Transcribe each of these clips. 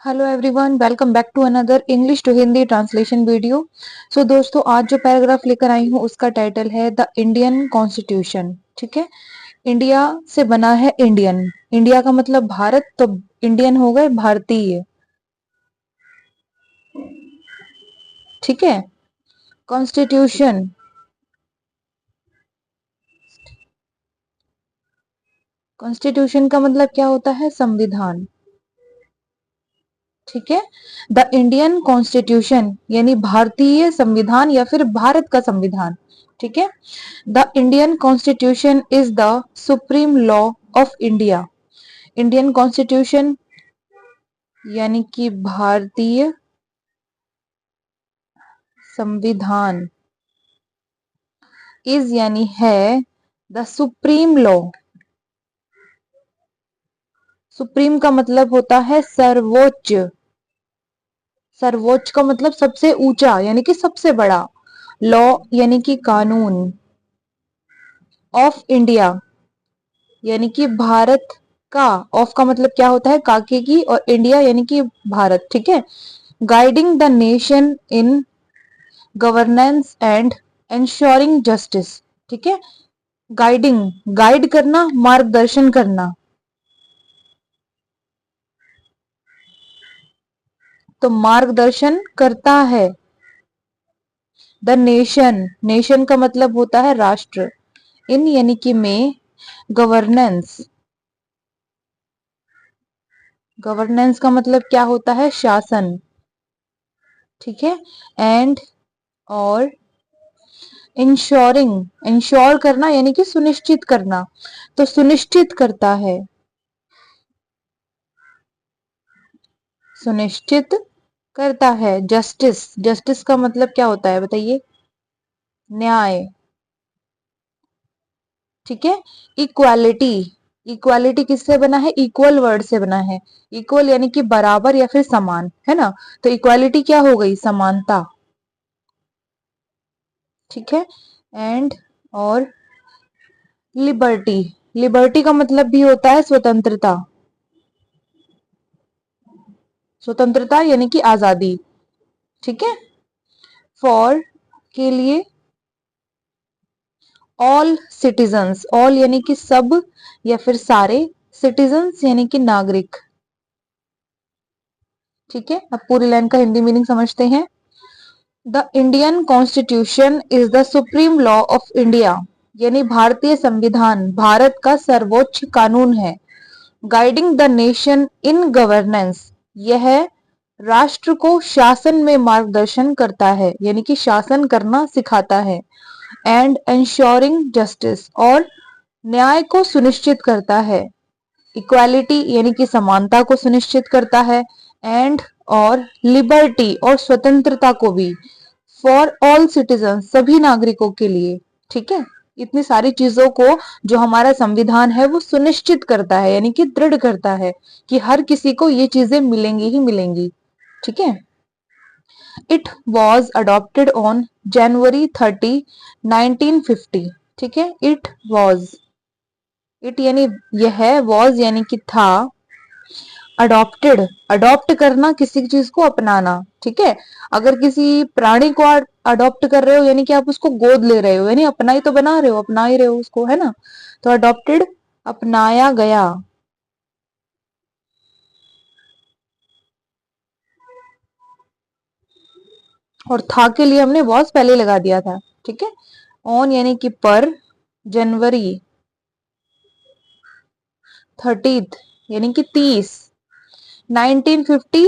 Hello everyone, welcome back to another English to Hindi translation video. So दोस्तों, आज जो paragraph लेकर आई हूँ उसका टाइटल है द इंडियन कॉन्स्टिट्यूशन। ठीक है। इंडिया से बना है इंडियन। इंडिया का मतलब भारत, तो इंडियन हो गए भारतीय। ठीक है। कॉन्स्टिट्यूशन, कॉन्स्टिट्यूशन का मतलब क्या होता है? संविधान। ठीक है। द इंडियन कॉन्स्टिट्यूशन यानी भारतीय संविधान या फिर भारत का संविधान। ठीक है। The Indian constitution is the supreme law of India. Indian constitution यानी कि भारतीय संविधान, इज यानी है, द सुप्रीम लॉ। सुप्रीम का मतलब होता है सर्वोच्च। सर्वोच्च का मतलब सबसे ऊंचा यानी कि सबसे बड़ा। लॉ यानी कि कानून। ऑफ इंडिया यानी कि भारत का। ऑफ का मतलब क्या होता है? काके की। और इंडिया यानी कि भारत। ठीक है। Guiding the nation in governance and ensuring justice. ठीक है। गाइडिंग, गाइड करना, मार्गदर्शन करना। तो मार्गदर्शन करता है। द नेशन, नेशन का मतलब होता है राष्ट्र। इन यानी कि में, गवर्नेंस, गवर्नेंस का मतलब क्या होता है? शासन। ठीक है। एंड, और इंश्योरिंग, इंश्योर करना यानी कि सुनिश्चित करना। तो सुनिश्चित करता है, सुनिश्चित करता है। जस्टिस, जस्टिस का मतलब क्या होता है बताइए? न्याय। ठीक है। इक्वालिटी, इक्वालिटी किससे बना है? इक्वल वर्ड से बना है। इक्वल यानी कि बराबर या फिर समान, है ना? तो इक्वालिटी क्या हो गई? समानता। ठीक है। एंड, और लिबर्टी, लिबर्टी का मतलब भी होता है स्वतंत्रता। स्वतंत्रता यानी कि आजादी। ठीक है। फॉर, के लिए। ऑल सिटीजन्स, ऑल यानी कि सब या फिर सारे। सिटीजन्स यानी कि नागरिक। ठीक है। अब पूरी लाइन का हिंदी मीनिंग समझते हैं। The Indian constitution is the supreme law of India यानी भारतीय संविधान भारत का सर्वोच्च कानून है। Guiding the nation in governance, यह राष्ट्र को शासन में मार्गदर्शन करता है यानी कि शासन करना सिखाता है। एंड ensuring जस्टिस, और न्याय को सुनिश्चित करता है। इक्वालिटी यानी कि समानता को सुनिश्चित करता है। एंड, और लिबर्टी, और स्वतंत्रता को भी। फॉर ऑल सिटीजन, सभी नागरिकों के लिए। ठीक है। इतनी सारी चीजों को जो हमारा संविधान है वो सुनिश्चित करता है यानी कि दृढ़ करता है कि हर किसी को ये चीजें मिलेंगी ही मिलेंगी। ठीक है। It was adopted on January 30, 1950। ठीक है। इट वॉज, इट यानी यह, वॉज यानी कि था। अडॉप्टेड, अडॉप्ट करना, किसी चीज को अपनाना। ठीक है। अगर किसी प्राणी को अडॉप्ट कर रहे हो यानी कि आप उसको गोद ले रहे हो, यानी अपना ही तो बना रहे हो, अपना ही रहे हो उसको, है ना? तो अडॉप्टेड, अपनाया गया। और था के लिए हमने वॉज पहले लगा दिया था। ठीक है। ऑन यानी कि पर, January 30 यानी कि 30, 1950,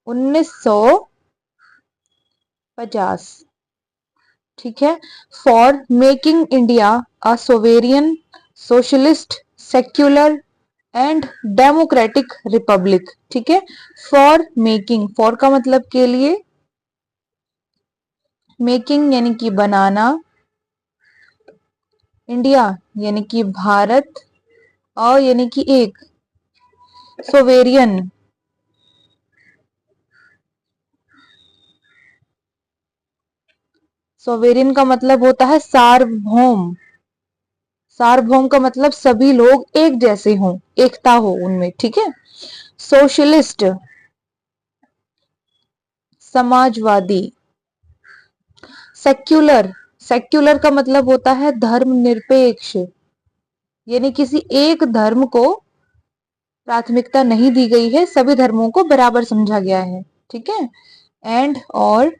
1950। ठीक है। For making India a sovereign, socialist, secular and democratic Republic. ठीक है। फॉर मेकिंग, फॉर का मतलब के लिए। मेकिंग यानी कि बनाना। इंडिया यानी कि भारत। और यानी कि एक, सोवेरियन, सोवेरियन का मतलब होता है सार्वभौम। सार्वभौम का मतलब सभी लोग एक जैसे हों, एकता हो उनमें, ठीक है। सोशलिस्ट समाजवादी। सेक्युलर, सेक्युलर का मतलब होता है धर्मनिरपेक्ष, यानी किसी एक धर्म को प्राथमिकता नहीं दी गई है, सभी धर्मों को बराबर समझा गया है, ठीक है। एंड और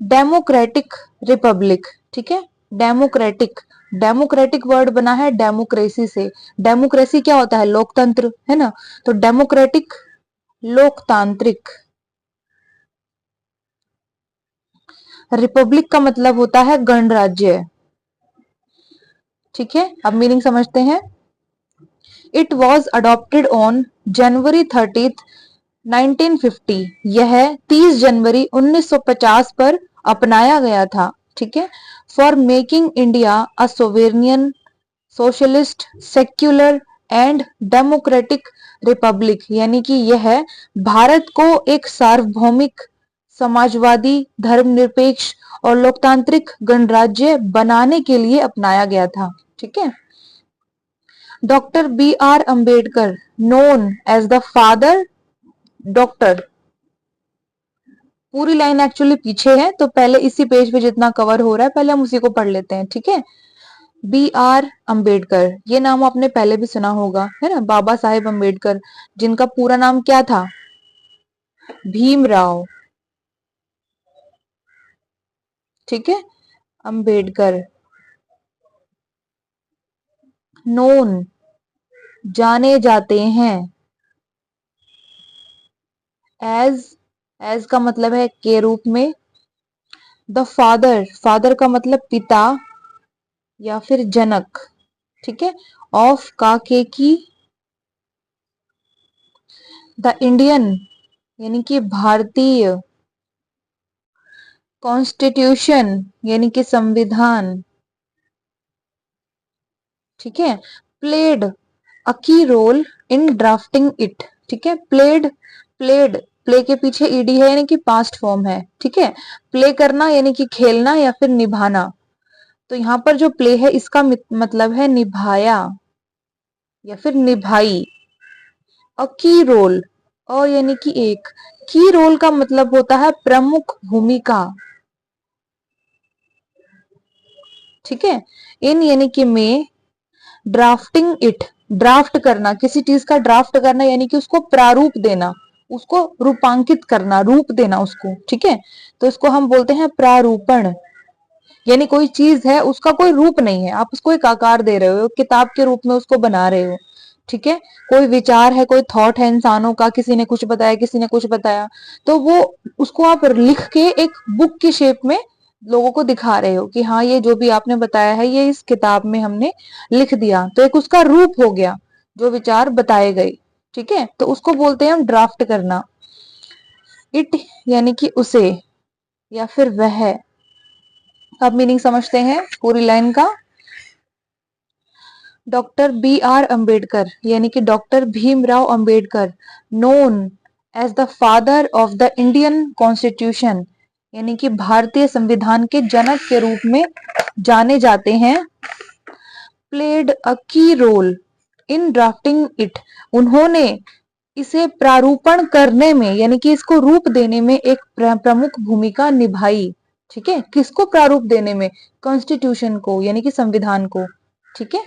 डेमोक्रेटिक रिपब्लिक, ठीक है। डेमोक्रेटिक, डेमोक्रेटिक वर्ड बना है डेमोक्रेसी से। डेमोक्रेसी क्या होता है? लोकतंत्र, है ना। तो डेमोक्रेटिक लोकतांत्रिक। रिपब्लिक का मतलब होता है गणराज्य, ठीक है। अब मीनिंग समझते हैं। It was adopted on January 30, 1950। यह 30 जनवरी 1950 पर अपनाया गया था, ठीक है। For making India a sovereign socialist secular and democratic Republic, यानी कि यह भारत को एक सार्वभौमिक समाजवादी धर्मनिरपेक्ष और लोकतांत्रिक गणराज्य बनाने के लिए अपनाया गया था, ठीक है। Doctor B R Ambedkar, known as the father, doctor, पूरी लाइन एक्चुअली पीछे है, तो पहले इसी पेज पे जितना कवर हो रहा है पहले हम उसी को पढ़ लेते हैं, ठीक है। बी आर अंबेडकर, ये नाम आपने पहले भी सुना होगा, है ना, बाबा साहेब अंबेडकर, जिनका पूरा नाम क्या था? भीमराव, ठीक है, अंबेडकर। नोन, जाने जाते हैं। एज, एज का मतलब है के रूप में। द फादर, फादर का मतलब पिता या फिर जनक, ठीक है। ऑफ का के की। द इंडियन, यानी कि भारतीय। कॉन्स्टिट्यूशन, यानी कि संविधान, ठीक है। प्लेड अ की रोल इन ड्राफ्टिंग इट, ठीक है। प्लेड, प्लेड, प्ले के पीछे ईडी है, यानी कि पास्ट फॉर्म है, ठीक है। प्ले करना यानी कि खेलना या फिर निभाना। तो यहाँ पर जो प्ले है इसका मतलब है निभाया या फिर निभाई। अ की रोल, अ यानी कि एक, की रोल का मतलब होता है प्रमुख भूमिका, ठीक है। इन यानी कि में, ड्राफ्टिंग इट, ड्राफ्ट करना, किसी चीज का ड्राफ्ट करना यानी कि उसको प्रारूप देना, उसको रूपांकित करना, रूप देना उसको, ठीक है। तो इसको हम बोलते हैं प्रारूपण। यानी कोई चीज है उसका कोई रूप नहीं है, आप उसको एक आकार दे रहे हो, किताब के रूप में उसको बना रहे हो, ठीक है। कोई विचार है, कोई थॉट है इंसानों का, किसी ने कुछ बताया, किसी ने कुछ बताया, तो वो उसको आप लिख के एक बुक की शेप में लोगों को दिखा रहे हो कि हाँ ये जो भी आपने बताया है ये इस किताब में हमने लिख दिया, तो एक उसका रूप हो गया जो विचार बताए गए, ठीक है। तो उसको बोलते हैं हम ड्राफ्ट करना। इट यानी कि उसे या फिर वह। अब मीनिंग समझते हैं पूरी लाइन का। डॉक्टर बी आर अंबेडकर, यानी कि doctor Bhimrao Ambedkar, known as the father of the Indian constitution, यानी कि भारतीय संविधान के जनक के रूप में जाने जाते हैं। प्लेड अ की रोल इन ड्राफ्टिंग इट, उन्होंने इसे प्रारूपण करने में यानी कि इसको रूप देने में एक प्रमुख भूमिका निभाई, ठीक है। किसको प्रारूप देने में? कॉन्स्टिट्यूशन को, यानी कि संविधान को, ठीक है।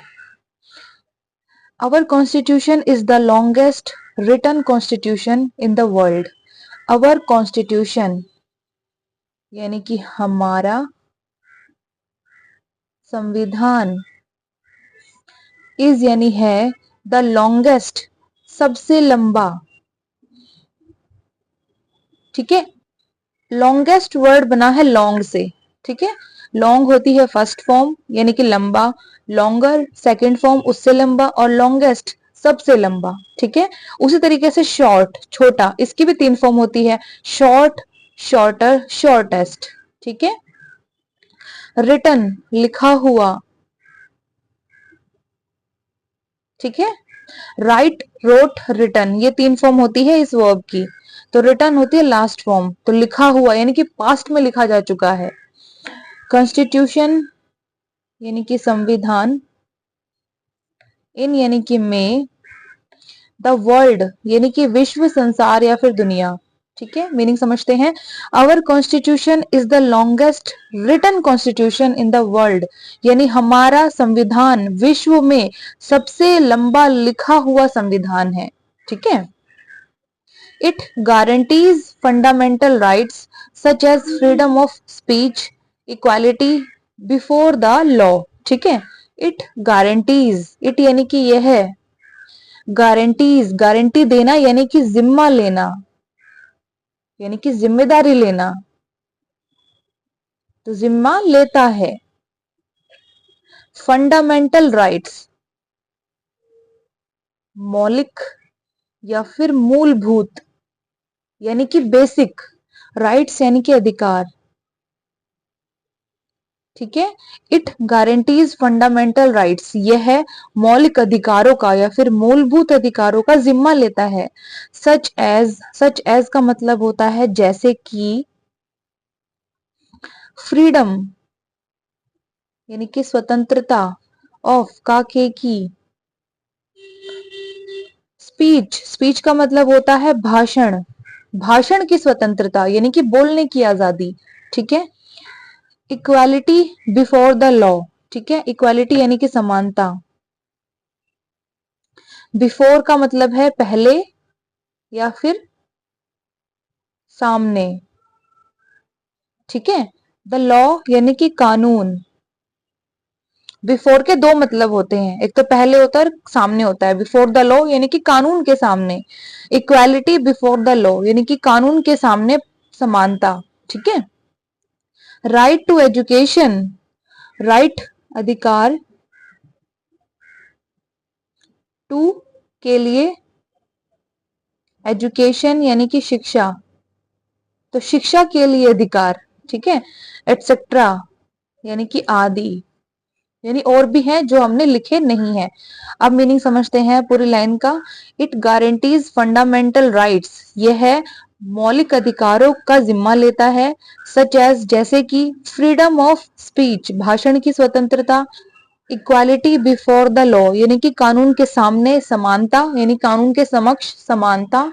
Our constitution is the longest written constitution in the world. Our constitution यानी कि हमारा संविधान, is यानी है, the longest सबसे लंबा, ठीक है। लॉन्गेस्ट वर्ड बना है लॉन्ग से, ठीक है। लॉन्ग होती है फर्स्ट फॉर्म यानी कि लंबा, लॉन्गर सेकंड फॉर्म उससे लंबा, और लॉन्गेस्ट सबसे लंबा, ठीक है। उसी तरीके से शॉर्ट छोटा, इसकी भी 3 फॉर्म होती है, शॉर्ट, शॉर्टर, शॉर्टेस्ट, ठीक है। रिटन लिखा हुआ, ठीक है। राइट, रोट, रिटन, ये 3 फॉर्म होती है इस वर्ब की। तो रिटन होती है लास्ट फॉर्म, तो लिखा हुआ यानी कि पास्ट में लिखा जा चुका है। कॉन्स्टिट्यूशन यानी कि संविधान, इन यानी कि में, द वर्ल्ड यानी कि विश्व, संसार या फिर दुनिया। ठीक है, मीनिंग समझते हैं। Our constitution is the longest written constitution in the world, यानी हमारा संविधान विश्व में सबसे लंबा लिखा हुआ संविधान है। ठीक है। It guarantees fundamental rights such as freedom of speech, equality before the law. ठीक है। इट गारंटीज, इट यानी कि यह है, गारंटीज, गारंटी देना यानी कि जिम्मा लेना, यानी कि जिम्मेदारी लेना, तो जिम्मा लेता है। फंडामेंटल राइट्स, मौलिक या फिर मूलभूत, यानी कि बेसिक, राइट्स यानी कि अधिकार। ठीक है। इट गारंटीज फंडामेंटल राइट्स, यह है मौलिक अधिकारों का या फिर मूलभूत अधिकारों का जिम्मा लेता है। सच एज, सच एज का मतलब होता है जैसे कि, फ्रीडम यानी कि स्वतंत्रता, ऑफ का के की, स्पीच, स्पीच का मतलब होता है भाषण, भाषण की स्वतंत्रता यानी कि बोलने की आजादी। ठीक है। इक्वालिटी बिफोर द लॉ, ठीक है, इक्वालिटी यानी कि समानता। बिफोर का मतलब है पहले या फिर सामने। ठीक है। द लॉ यानी कि कानून। बिफोर के दो मतलब होते हैं, एक तो पहले होता है और सामने होता है। बिफोर द लॉ यानी कि कानून के सामने, इक्वालिटी बिफोर द लॉ यानी कि कानून के सामने समानता। ठीक है। राइट टू एजुकेशन, राइट अधिकार, टू के लिए, एजुकेशन यानी कि शिक्षा, तो शिक्षा के लिए अधिकार। ठीक है। एटसेट्रा यानी कि आदि, यानी और भी हैं जो हमने लिखे नहीं है। अब मीनिंग समझते हैं पूरी लाइन का। इट गारंटीज फंडामेंटल राइट्स, यह है मौलिक अधिकारों का जिम्मा लेता है। सच एज जैसे कि, फ्रीडम ऑफ स्पीच भाषण की स्वतंत्रता, इक्वालिटी बिफोर द लॉ यानी कि कानून के सामने समानता, यानी कानून के समक्ष समानता,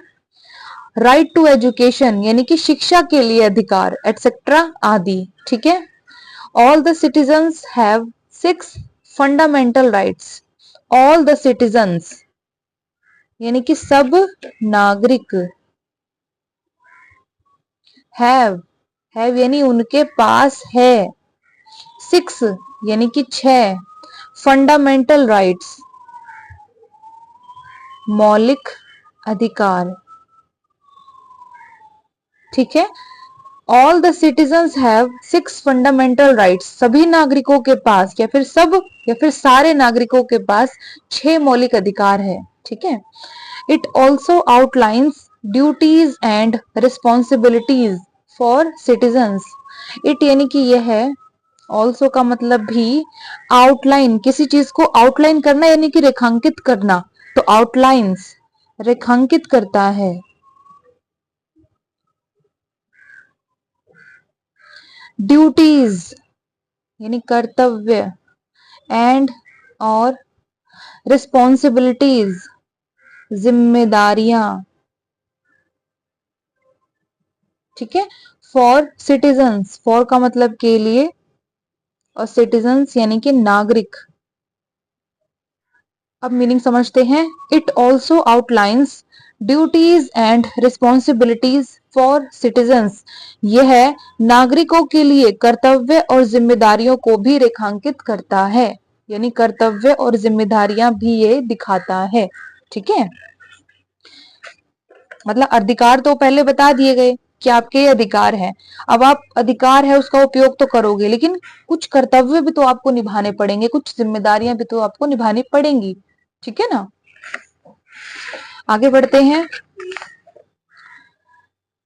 राइट टू एजुकेशन यानी कि शिक्षा के लिए अधिकार, एटसेट्रा आदि। ठीक है। All the citizens have 6 fundamental rights, all the citizens यानी कि सब नागरिक, हैव यानी उनके पास है, 6 यानी कि 6 फंडामेंटल राइट्स मौलिक अधिकार। ठीक है। All the citizens have 6 fundamental rights, सभी नागरिकों के पास या फिर सब या फिर सारे नागरिकों के पास 6 मौलिक अधिकार है। ठीक है। It also outlines duties and responsibilities for citizens. It यानी कि यह है, ऑल्सो का मतलब भी, आउटलाइन, किसी चीज को आउटलाइन करना यानी कि रेखांकित करना, तो आउटलाइंस रेखांकित करता है। ड्यूटीज यानी कर्तव्य, एंड और रिस्पॉन्सिबिलिटीज जिम्मेदारियां। ठीक है। फॉर सिटीजन्स, फॉर का मतलब के लिए और सिटीजन्स यानी कि नागरिक। अब मीनिंग समझते हैं। It also outlines duties and responsibilities for citizens, यह नागरिकों के लिए कर्तव्य और जिम्मेदारियों को भी रेखांकित करता है, यानी कर्तव्य और जिम्मेदारियां भी ये दिखाता है। ठीक है। मतलब अधिकार तो पहले बता दिए गए कि आपके ये अधिकार है। अब आप अधिकार है उसका उपयोग तो करोगे, लेकिन कुछ कर्तव्य भी तो आपको निभाने पड़ेंगे, कुछ जिम्मेदारियां भी तो आपको निभानी पड़ेंगी। ठीक है ना। आगे बढ़ते हैं।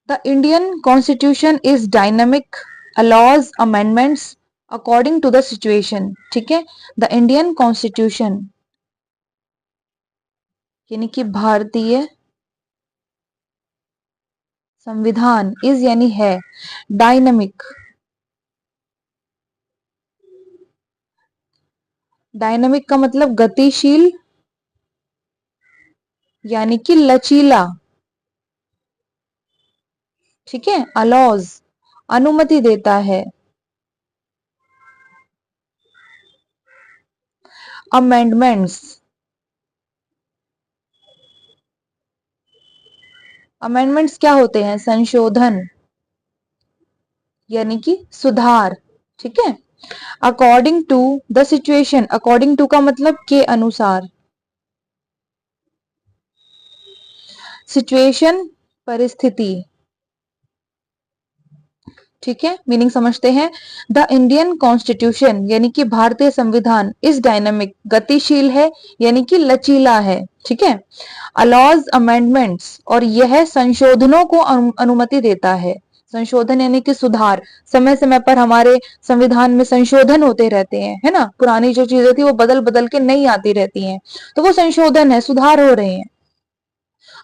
The Indian constitution is dynamic, allows amendments according to the situation। ठीक है। द इंडियन कॉन्स्टिट्यूशन यानी कि भारतीय संविधान, इज यानी है, डायनामिक डायनामिक का मतलब गतिशील यानी कि लचीला, ठीक है। अलाउज अनुमति देता है। अमेंडमेंट्स, अमेंडमेंट्स क्या होते हैं? संशोधन यानी कि सुधार, ठीक है। According to the situation, according to का मतलब के अनुसार, सिचुएशन परिस्थिति, ठीक है। मीनिंग समझते हैं। द इंडियन कॉन्स्टिट्यूशन यानी कि भारतीय संविधान इस डायनामिक गतिशील है यानी कि लचीला है, ठीक है। अलाउज अमेंडमेंट्स और यह संशोधनों को अनुमति देता है। संशोधन यानी कि सुधार, समय समय पर हमारे संविधान में संशोधन होते रहते हैं, है ना। पुरानी जो चीजें थी वो बदल बदल के नई आती रहती हैं, तो वो संशोधन है, सुधार हो रहे हैं।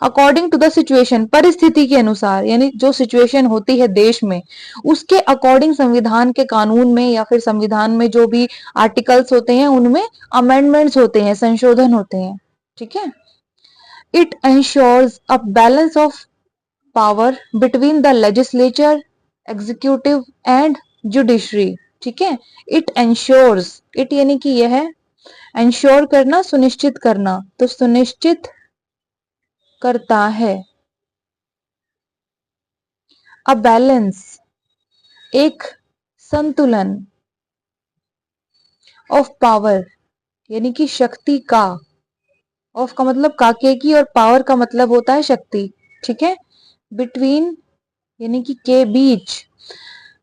अकॉर्डिंग टू द सिचुएशन, परिस्थिति के अनुसार, यानी जो सिचुएशन होती है देश में उसके अकॉर्डिंग संविधान के कानून में या फिर संविधान में जो भी आर्टिकल्स होते हैं उनमें अमेंडमेंट्स होते हैं, संशोधन होते हैं, ठीक है। It ensures a balance of power between the legislature, executive and judiciary, ठीक है। इट एंश्योर्स, इट यानी कि यह, एंश्योर करना सुनिश्चित करना, तो सुनिश्चित करता है। अ बैलेंस एक संतुलन, ऑफ पावर यानी कि शक्ति का, ऑफ का मतलब काके की और पावर का मतलब होता है शक्ति, ठीक है। बिटवीन यानी कि के बीच,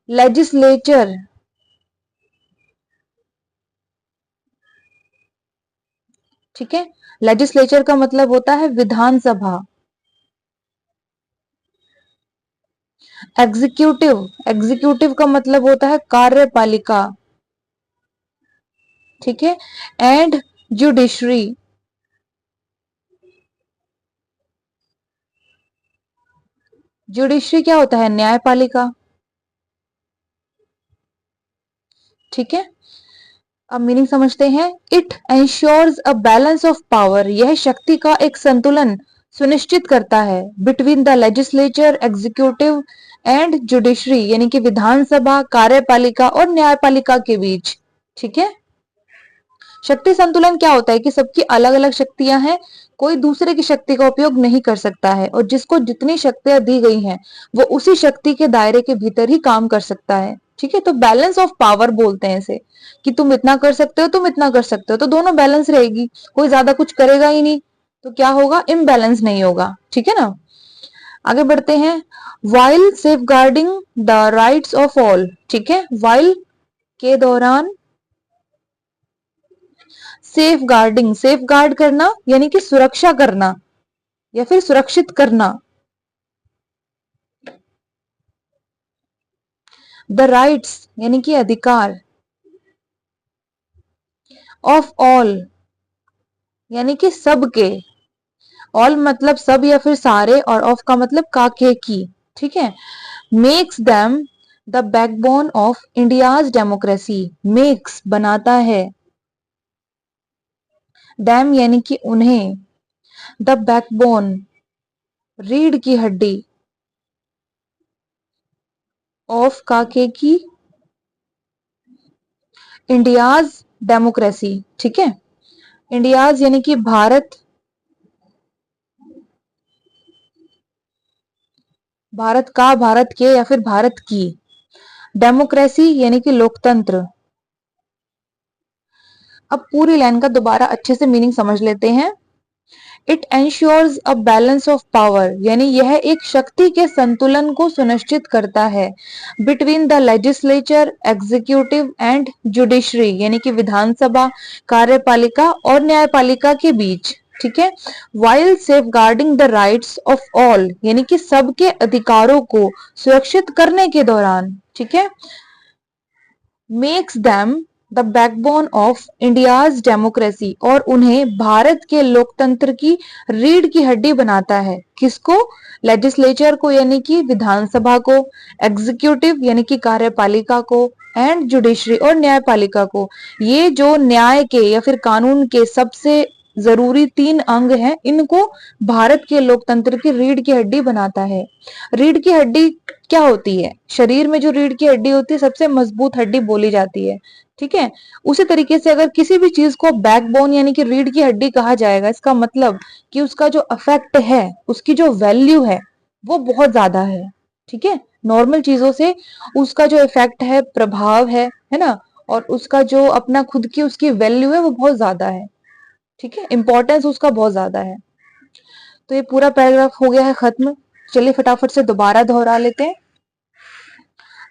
लेजिस्लेचर ठीक है। लेजिस्लेचर का मतलब होता है विधानसभा। एग्जीक्यूटिव, एग्जीक्यूटिव का मतलब होता है कार्यपालिका, ठीक है। एंड जुडिशरी, जुडिशरी क्या होता है? न्यायपालिका, ठीक है। अब मीनिंग समझते हैं। It ensures a balance of power, यह शक्ति का एक संतुलन सुनिश्चित करता है। Between the legislature, executive and judiciary यानी कि विधानसभा, कार्यपालिका और न्यायपालिका के बीच, ठीक है। शक्ति संतुलन क्या होता है कि सबकी अलग अलग शक्तियां हैं, कोई दूसरे की शक्ति का उपयोग नहीं कर सकता है और जिसको जितनी शक्तियां दी गई हैं वो उसी शक्ति के दायरे के भीतर ही काम कर सकता है, ठीक है। तो बैलेंस ऑफ पावर बोलते हैं इसे, कि तुम इतना कर सकते हो, तुम इतना कर सकते हो, तो दोनों बैलेंस रहेगी। कोई ज्यादा कुछ करेगा ही नहीं तो क्या होगा? इम्बैलेंस नहीं होगा, ठीक है ना। आगे बढ़ते हैं। While safeguarding the rights of all, ठीक है। वाइल के दौरान, सेफ गार्डिंग, सेफ गार्ड करना यानी कि सुरक्षा करना या फिर सुरक्षित करना। द राइट्स यानी कि अधिकार, ऑफ ऑल यानी कि सबके, ऑल मतलब सब या फिर सारे, और ऑफ का मतलब काके की, ठीक है। Makes them the backbone of India's democracy, makes बनाता है, डैम यानी कि उन्हें, द बैकबोन रीढ़ की हड्डी, ऑफ काके की, इंडियाज डेमोक्रेसी, ठीक है। इंडियाज यानी कि भारत, भारत का, भारत के या फिर भारत की। डेमोक्रेसी यानी कि लोकतंत्र। अब पूरी लाइन का दोबारा अच्छे से मीनिंग समझ लेते हैं। It ensures a balance of power यानी यह एक शक्ति के संतुलन को सुनिश्चित करता है। Between the legislature, executive and judiciary यानी कि विधानसभा, कार्यपालिका और न्यायपालिका के बीच, ठीक है। While safeguarding the rights of all यानी कि सबके अधिकारों को सुरक्षित करने के दौरान, ठीक है। Makes them the backbone of India's democracy और उन्हें भारत के लोकतंत्र की रीढ़ की हड्डी बनाता है। किसको? लेजिस्लेचर को यानी कि विधानसभा को, एग्जीक्यूटिव यानी कि कार्यपालिका को, एंड जुडिशरी और न्यायपालिका को। ये जो न्याय के या फिर कानून के सबसे जरूरी 3 अंग हैं, इनको भारत के लोकतंत्र की रीढ़ की हड्डी बनाता है। रीढ़ की हड्डी क्या होती है? शरीर में जो रीढ़ की हड्डी होती है सबसे मजबूत हड्डी बोली जाती है, ठीक है। उसी तरीके से अगर किसी भी चीज को बैकबोन यानी कि रीढ़ की हड्डी कहा जाएगा, इसका मतलब कि उसका जो इफेक्ट है, उसकी जो वैल्यू है वो बहुत ज्यादा है, ठीक है। नॉर्मल चीजों से उसका जो इफेक्ट है, प्रभाव है ना, और उसका जो अपना खुद की उसकी वैल्यू है वो बहुत ज्यादा है, ठीक है। इंपॉर्टेंस उसका बहुत ज्यादा है। तो ये पूरा पैराग्राफ हो गया है खत्म। चलिए फटाफट से दोबारा दोहरा लेते हैं।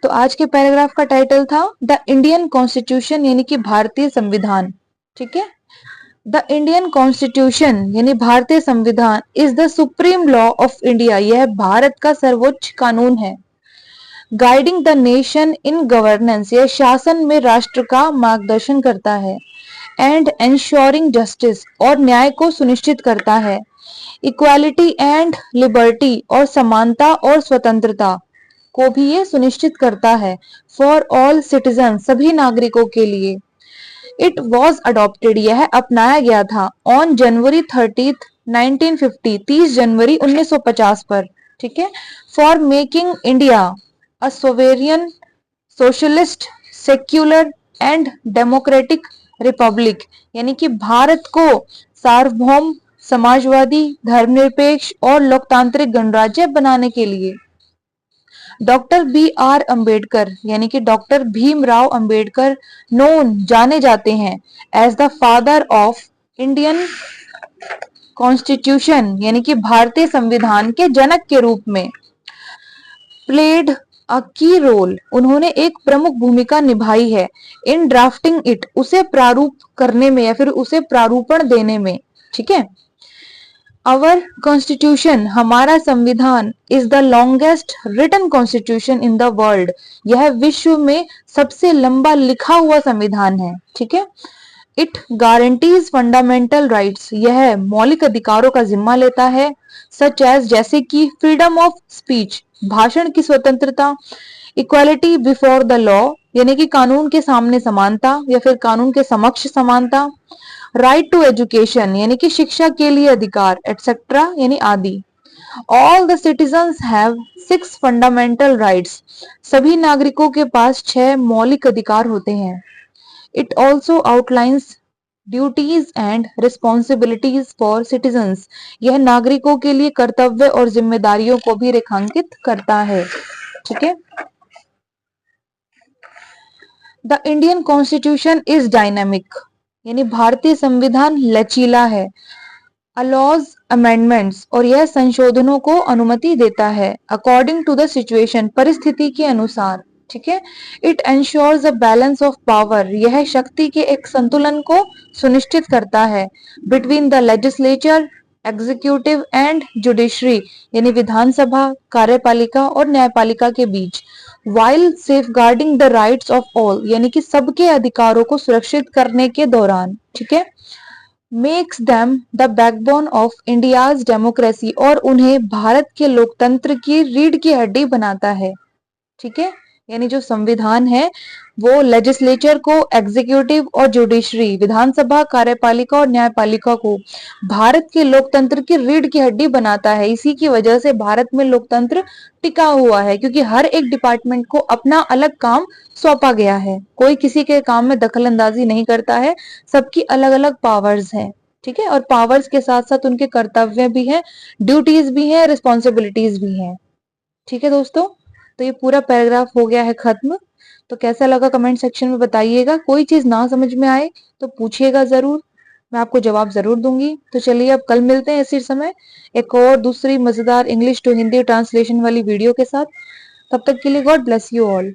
तो आज के पैराग्राफ का टाइटल था द इंडियन कॉन्स्टिट्यूशन यानी कि भारतीय संविधान, ठीक है। द इंडियन कॉन्स्टिट्यूशन यानी भारतीय संविधान is the supreme law of India, यह भारत का सर्वोच्च कानून है। Guiding the nation in governance, यह शासन में राष्ट्र का मार्गदर्शन करता है। एंड एंश्योरिंग जस्टिस, और न्याय को सुनिश्चित करता है। इक्वालिटी एंड लिबर्टी, और समानता और स्वतंत्रता को भी ये सुनिश्चित करता है। फॉर ऑल सिटीजन, सभी नागरिकों के लिए। इट वॉज अडॉप्टेड, यह अपनाया गया था। ऑन जनवरी 30, 1950, 30 जनवरी 1950 पर, ठीक है। For making India a sovereign, socialist, secular and democratic Republic, यानी कि भारत को सार्वभौम, समाजवादी, धर्मनिरपेक्ष और लोकतांत्रिक गणराज्य बनाने के लिए। डॉक्टर बी आर अंबेडकर यानी कि डॉक्टर भीमराव अंबेडकर नोन जाने जाते हैं as the father of Indian constitution, यानी कि भारतीय संविधान के जनक के रूप में। प्लेड अ की रोल, उन्होंने एक प्रमुख भूमिका निभाई है। इन ड्राफ्टिंग इट, उसे प्रारूप करने में या फिर उसे प्रारूपण देने में, ठीक है। Our constitution, हमारा संविधान is the longest written constitution in the world, यह विश्व में सबसे लंबा लिखा हुआ संविधान है, ठीक है। इट गारंटीज फंडामेंटल राइट्स, यह मौलिक अधिकारों का जिम्मा लेता है। सच एज, जैसे कि फ्रीडम ऑफ स्पीच, भाषण की स्वतंत्रता। इक्वालिटी बिफोर द लॉ, यानी कि कानून के सामने समानता या फिर कानून के समक्ष समानता। राइट टू एजुकेशन, यानी कि शिक्षा के लिए अधिकार, एटसेट्रा यानी आदि। All the citizens have 6 fundamental rights, सभी नागरिकों के पास 6 मौलिक अधिकार होते हैं। It also outlines duties and responsibilities for citizens, यह नागरिकों के लिए कर्तव्य और जिम्मेदारियों को भी रेखांकित करता है, ठीक है। The Indian constitution is dynamic, यानी भारतीय संविधान लचीला है। अलाउज अमेंडमेंट्स, और यह संशोधनों को अनुमति देता है। अकॉर्डिंग टू द सिचुएशन, परिस्थिति के अनुसार, ठीक है। It ensures a balance of power, यह शक्ति के एक संतुलन को सुनिश्चित करता है। Between the legislature, executive and judiciary, यानी विधानसभा, कार्यपालिका और न्यायपालिका के बीच। While safeguarding the rights of all, यानी कि सबके अधिकारों को सुरक्षित करने के दौरान, ठीक है। Makes them the backbone of India's democracy, और उन्हें भारत के लोकतंत्र की रीढ़ की हड्डी बनाता है, ठीक है। यानी जो संविधान है वो लेजिस्लेचर को, एग्जीक्यूटिव और जुडिशरी, विधानसभा, कार्यपालिका और न्यायपालिका को भारत के लोकतंत्र की रीढ़ की हड्डी बनाता है। इसी की वजह से भारत में लोकतंत्र टिका हुआ है, क्योंकि हर एक डिपार्टमेंट को अपना अलग काम सौंपा गया है। कोई किसी के काम में दखल अंदाजी नहीं करता है, सबकी अलग अलग पावर्स हैं, ठीक है। और पावर्स के साथ साथ उनके कर्तव्य भी हैं, ड्यूटीज भी हैं, रिस्पॉन्सिबिलिटीज भी हैं, ठीक है दोस्तों। तो ये पूरा पैराग्राफ हो गया है खत्म। तो कैसा लगा कमेंट सेक्शन में बताइएगा। कोई चीज ना समझ में आए तो पूछिएगा जरूर, मैं आपको जवाब जरूर दूंगी। तो चलिए अब कल मिलते हैं इसी समय एक और दूसरी मजेदार इंग्लिश टू हिंदी ट्रांसलेशन वाली वीडियो के साथ। तब तक के लिए गॉड ब्लेस यू ऑल।